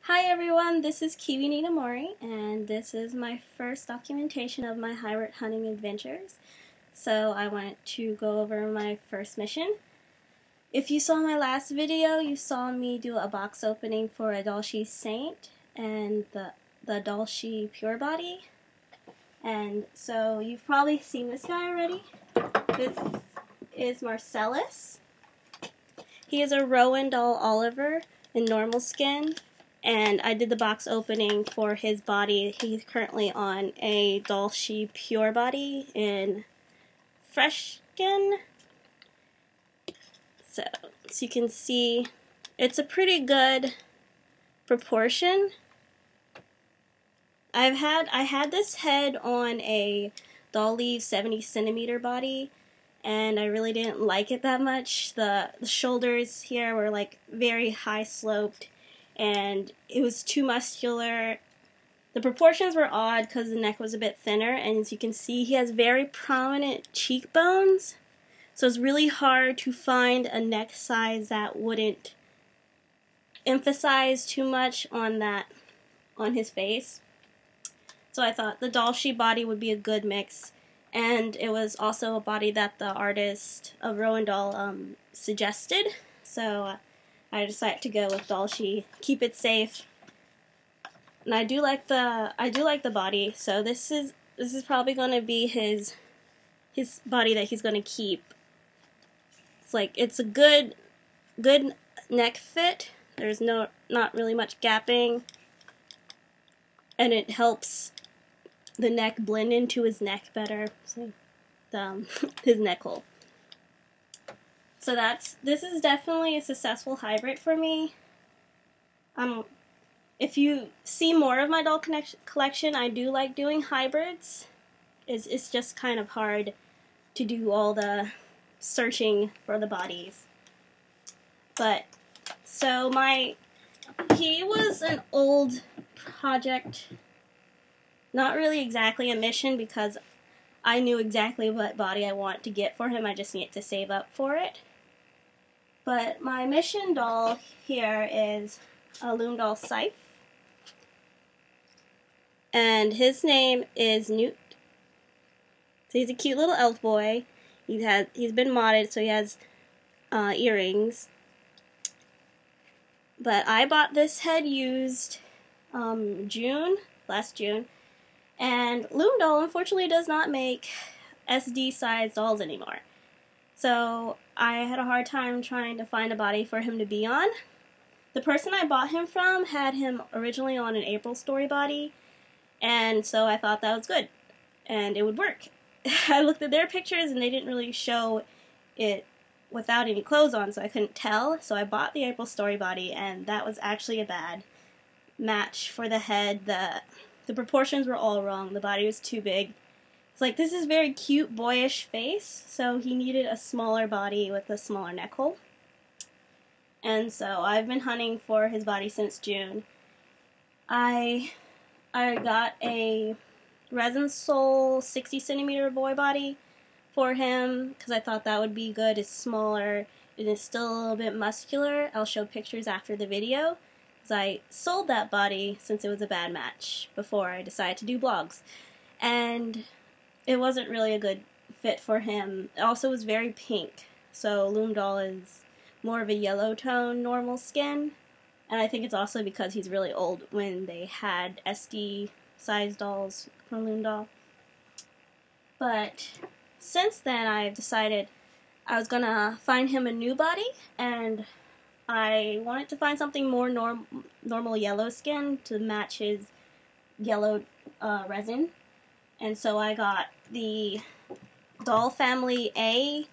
Hi everyone, this is KiwiNinamori, and this is my first documentation of my hybrid hunting adventures. So I want to go over my first mission. If you saw my last video, you saw me do a box opening for a Dollshe Saint and the Dollshe Pure Body. And so you've probably seen this guy already. This is Marcellus. He is a Rowindoll Oliver in normal skin. And I did the box opening for his body. He's currently on a Dollshe Pure Body in fresh skin. So you can see it's a pretty good proportion. I had this head on a Dollshe 70 centimeter body, and I really didn't like it that much. The shoulders here were like very high sloped, and it was too muscular. The proportions were odd because the neck was a bit thinner, and as you can see, he has very prominent cheekbones, so it's really hard to find a neck size that wouldn't emphasize too much on his face. So I thought the Dollshe body would be a good mix, and it was also a body that the artist of Rowindoll suggested, so I decided to go with Dollshe, keep it safe. And I do like the body, so this is probably going to be his body that he's going to keep. It's a good neck fit. There's not really much gapping, and it helps the neck blend into his neck better. So his neck hole. So this is definitely a successful hybrid for me. If you see more of my doll collection, I do like doing hybrids. It's just kind of hard to do all the searching for the bodies. But so he was an old project, not really exactly a mission because I knew exactly what body I want to get for him. I just needed to save up for it. But my mission doll here is a Lumedoll Scythe, and his name is Newt. So he's a cute little elf boy. He's been modded, so he has earrings. But I bought this head used last June, and Lumedoll unfortunately does not make SD size dolls anymore. So I had a hard time trying to find a body for him to be on. The person I bought him from had him originally on an April story body, and so I thought that was good, and it would work. I looked at their pictures, and they didn't really show it without any clothes on, so I couldn't tell. So I bought the April story body, and that was actually a bad match for the head. The proportions were all wrong. The body was too big. This is very cute, boyish face, so he needed a smaller body with a smaller neck hole. And so I've been hunting for his body since June. I got a Resinsoul 60 centimeter boy body for him because I thought that would be good. It's smaller and it's still a little bit muscular. I'll show pictures after the video, because I sold that body since it was a bad match before I decided to do blogs. And it wasn't really a good fit for him. It also was very pink, so Lumedoll is more of a yellow tone normal skin, and I think it's also because he's really old when they had SD size dolls from Lumedoll. But since then I've decided I was gonna find him a new body, and I wanted to find something more normal yellow skin to match his yellow resin. And so I got the Doll Family A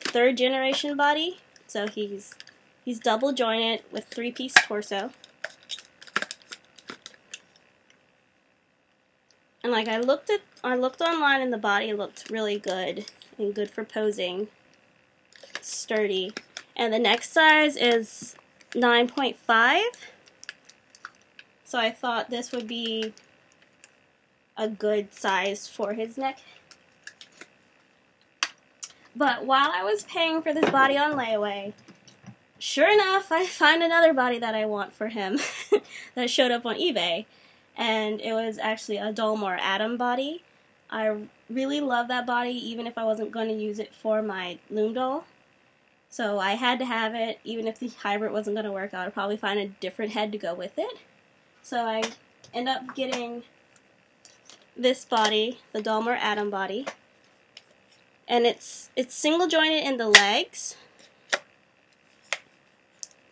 3rd generation body. So he's double jointed with 3-piece torso. And I looked online, and the body looked really good and good for posing. Sturdy. And the neck size is 9.5. So I thought this would be a good size for his neck. But while I was paying for this body on layaway, sure enough, I find another body that I want for him that showed up on eBay, and it was actually a Dollmore Atom body. I really love that body, even if I wasn't going to use it for my Lumedoll. So I had to have it, even if the hybrid wasn't going to work. I would probably find a different head to go with it. So I end up getting this body, the Dollmore Atom body, and it's single jointed in the legs,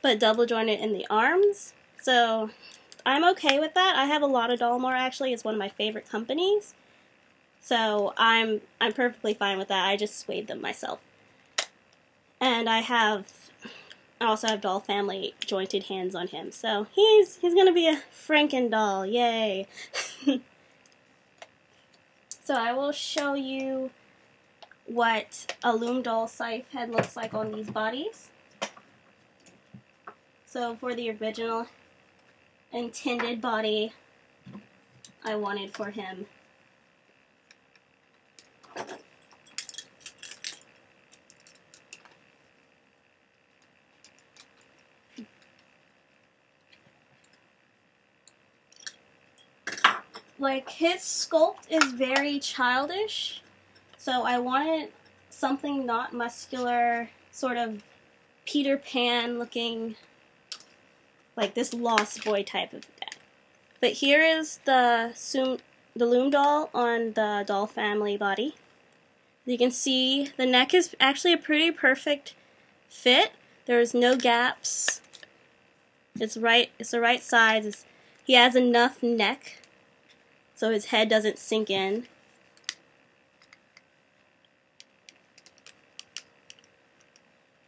but double jointed in the arms. So I'm okay with that. I have a lot of Dollmore, actually. It's one of my favorite companies. So I'm perfectly fine with that. I just swayed them myself. And I also have Doll Family jointed hands on him. So he's gonna be a Franken doll. Yay. So I will show you what a Lumedoll scythe head looks like on these bodies. So for the original intended body I wanted for him, like, his sculpt is very childish, so I wanted something not muscular, sort of Peter Pan looking, like this Lost Boy type of guy. But here is the Lumedoll on the Doll Family body. You can see the neck is actually a pretty perfect fit. There's no gaps. It's the right size. He has enough neck so his head doesn't sink in.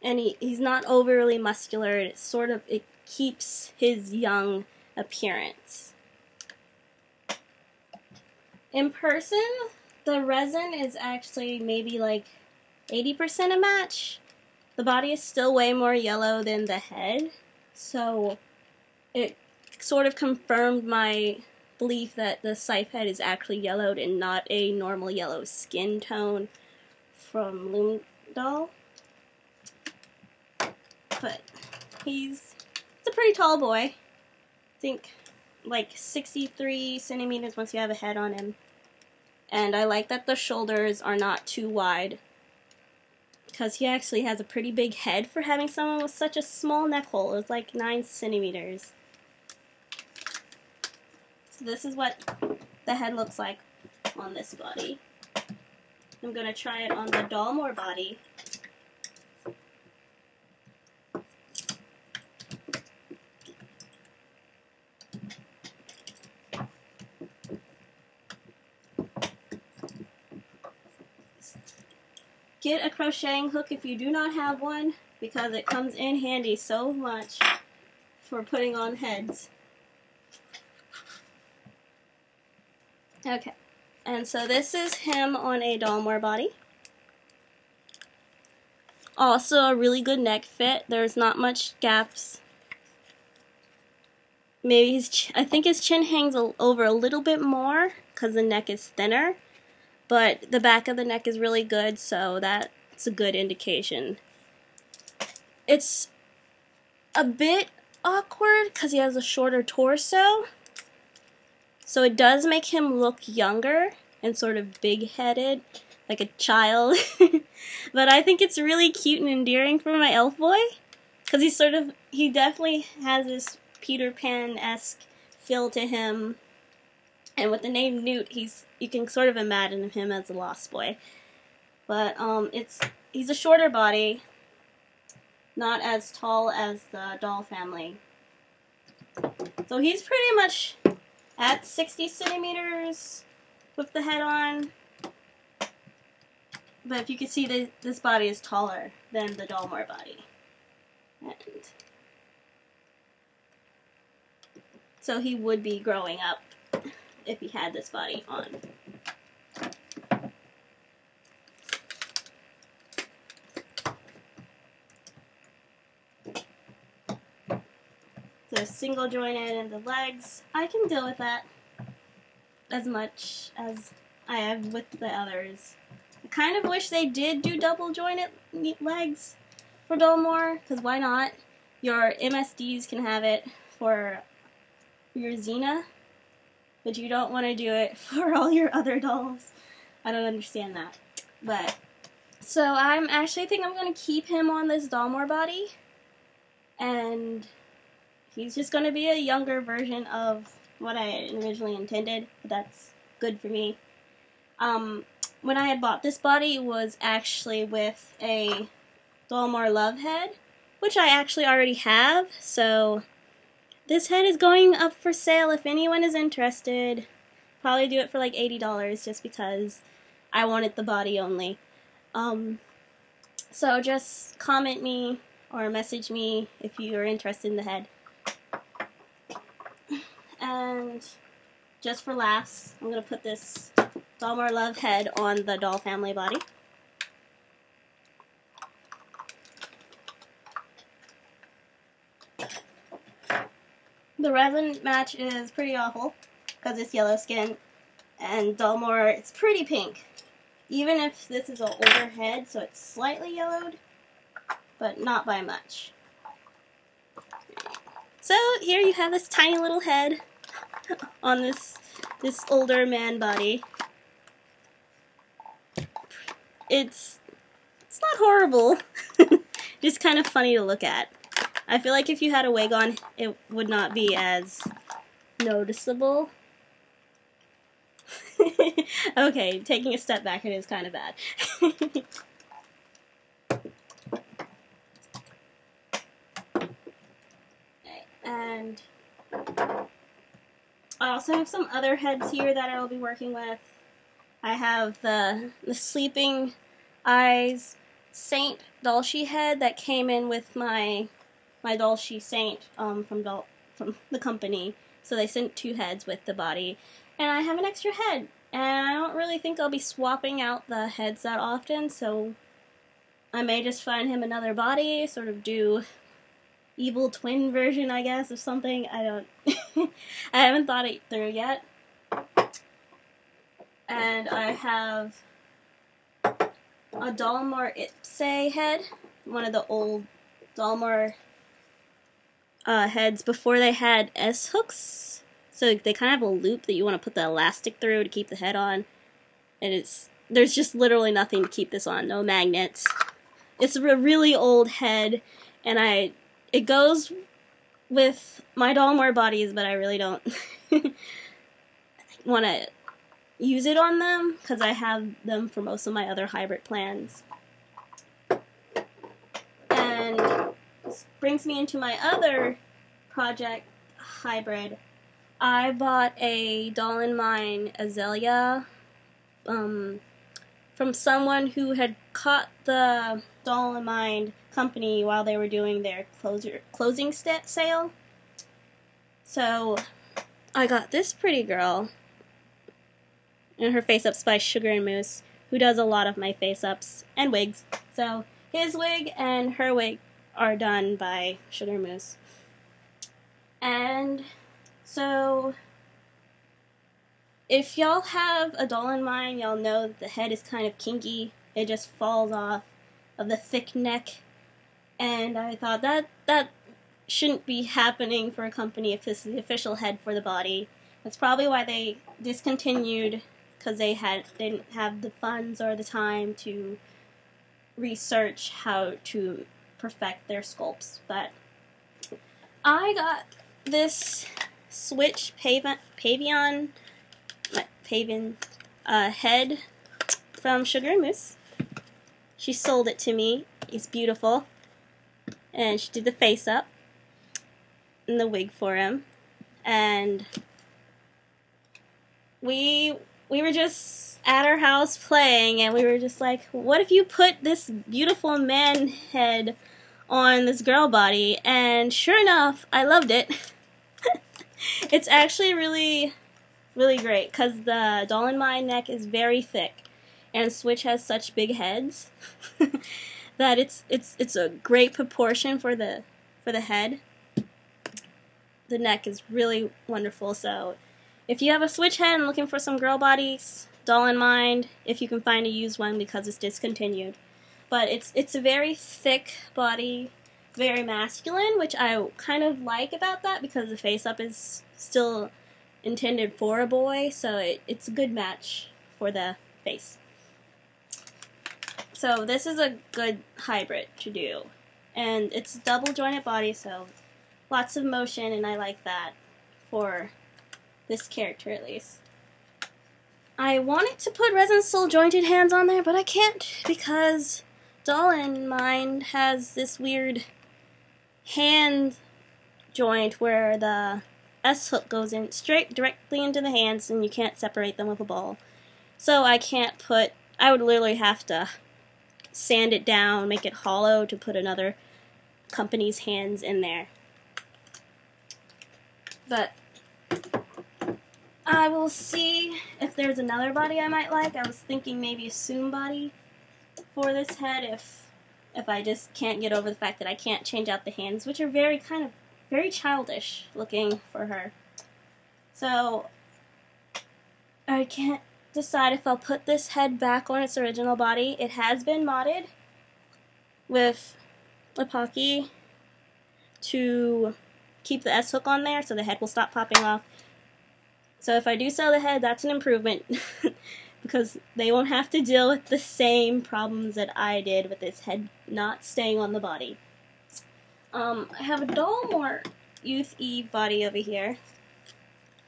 And he's not overly muscular. It keeps his young appearance. In person, the resin is actually maybe like 80% a match. The body is still way more yellow than the head, so it sort of confirmed my belief that the scythe head is actually yellowed and not a normal yellow skin tone from Lumedoll. But it's a pretty tall boy. I think like 63 centimeters once you have a head on him. And I like that the shoulders are not too wide, because he actually has a pretty big head for having someone with such a small neck hole. It's like 9 centimeters. So this is what the head looks like on this body. I'm going to try it on the Dollmore body. Get a crocheting hook if you do not have one, because it comes in handy so much for putting on heads. Okay, and so this is him on a Dollmore body. Also a really good neck fit. There's not much gaps. Maybe I think his chin hangs over a little bit more because the neck is thinner. But the back of the neck is really good, so that's a good indication. It's a bit awkward because he has a shorter torso, so it does make him look younger and sort of big-headed, like a child. But I think it's really cute and endearing for my elf boy, because he definitely has this Peter Pan-esque feel to him. And with the name Newt, you can sort of imagine him as a Lost Boy. But he's a shorter body, not as tall as the Doll Family. So he's pretty much at 60 centimeters with the head on. But if you can see, this body is taller than the Dollmore body. And so he would be growing up if he had this body on. So single jointed in the legs. I can deal with that as much as I have with the others. I kind of wish they did do double jointed legs for Dollmore, because why not? your MSDs can have it for your Xena, but you don't want to do it for all your other dolls. I don't understand that. But, so I'm actually think I'm going to keep him on this Dollmore body, and he's just going to be a younger version of what I originally intended, but that's good for me. When I had bought this body, it was actually with a Dollmore Love head, which I actually already have, so this head is going up for sale if anyone is interested. Probably do it for like $80 just because I wanted the body only. So just comment me or message me if you are interested in the head. And just for laughs, I'm going to put this Dollmore Love head on the doll family body. The resin match is pretty awful because it's yellow skin, and Dollmore, it's pretty pink. Even if this is an older head, so it's slightly yellowed, but not by much. So here you have this tiny little head on this older man body. It's not horrible, just kind of funny to look at. I feel like if you had a wig on, it would not be as noticeable. Okay, taking a step back, it is kind of bad. Okay, and I also have some other heads here that I will be working with. I have the Sleeping Eyes Saint Dollshe head that came in with my Dollshe Saint from the company. So they sent 2 heads with the body. And I have an extra head. And I don't really think I'll be swapping out the heads that often, so I may just find him another body, sort of do evil twin version, I guess, of something. I don't... I haven't thought it through yet. And I have a Dollmore Ipse head, one of the old Dollmore heads before they had S-hooks. So they kind of have a loop that you want to put the elastic through to keep the head on. And there's just literally nothing to keep this on, no magnets. It's a really old head, and it goes with my Dollmore bodies, but I really don't want to use it on them because I have them for most of my other hybrid plans. And this brings me into my other project hybrid. I bought a Doll in Mine Azalea from someone who had caught the Doll in Mine company while they were doing their closing sale. So I got this pretty girl, and her face-ups by Sugar and Moose, who does a lot of my face-ups and wigs. So his wig and her wig are done by Sugar Moose. And so if y'all have a Doll in Mine, y'all know that the head is kind of kinky. It just falls off of the thick neck. And I thought that shouldn't be happening for a company if this is the official head for the body. That's probably why they discontinued, because they didn't have the funds or the time to research how to perfect their sculpts. But I got this Switch Pavian head from Sugar and Moose. She sold it to me. It's beautiful. And she did the face up and the wig for him. And we were just at our house playing, and we were just like, what if you put this beautiful man head on this girl body? And sure enough, I loved it. It's actually really, really great, because the Doll in Mine neck is very thick, and Switch has such big heads that it's a great proportion for the head. The neck is really wonderful. So if you have a Switch head and looking for some girl bodies, Doll in Mine, if you can find a used one, because it's discontinued. But it's a very thick body, very masculine, which I kind of like about that because the face-up is still intended for a boy, so it's a good match for the face. So this is a good hybrid to do. And it's a double jointed body, so lots of motion, and I like that for this character at least. I wanted to put Resinsoul jointed hands on there, but I can't because Dollmore has this weird hand joint where the S-hook goes in directly into the hands and you can't separate them with a ball. So I can't put, I would literally have to sand it down, make it hollow to put another company's hands in there. But I will see if there's another body I might like. I was thinking maybe a Soon body for this head if I just can't get over the fact that I can't change out the hands, which are very childish looking for her. So I can't decide if I'll put this head back on its original body. It has been modded with epoxy to keep the S-hook on there so the head will stop popping off. So if I do sell the head, that's an improvement because they won't have to deal with the same problems that I did with this head not staying on the body. I have a Dollmore Youth Eve body over here,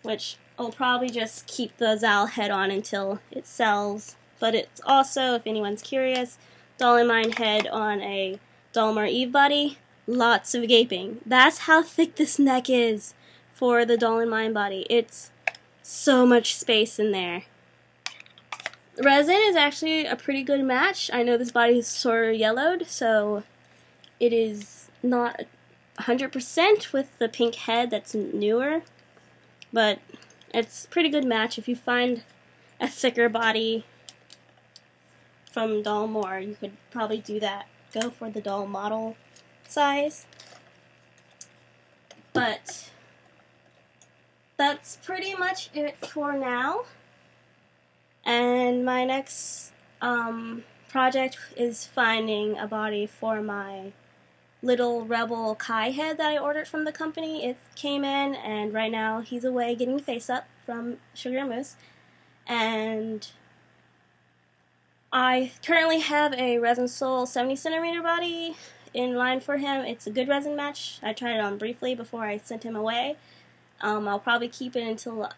which I'll probably just keep the Zal head on until it sells. But it's also, if anyone's curious, Dollmore head on a Dollmore Eve body. Lots of gaping. That's how thick this neck is for the Dollmore body. It's so much space in there. Resin is actually a pretty good match. I know this body is sort of yellowed, so it is not 100% with the pink head that's newer, but it's a pretty good match. If you find a thicker body from Dollmore, you could probably do that. Go for the doll model size. But that's pretty much it for now. And my next project is finding a body for my little rebel Kai head that I ordered from the company. It came in, and right now he's away getting face up from Sugar Mousse. And I currently have a Resinsoul 70cm body in line for him. It's a good resin match. I tried it on briefly before I sent him away. I'll probably keep it until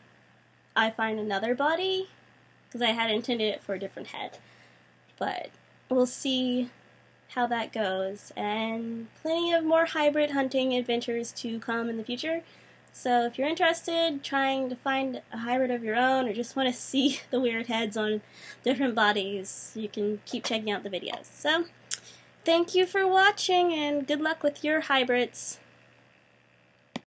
I find another body, because I had intended it for a different head. But we'll see how that goes. And plenty of more hybrid hunting adventures to come in the future. So if you're interested, trying to find a hybrid of your own, or just want to see the weird heads on different bodies, you can keep checking out the videos. So thank you for watching, and good luck with your hybrids.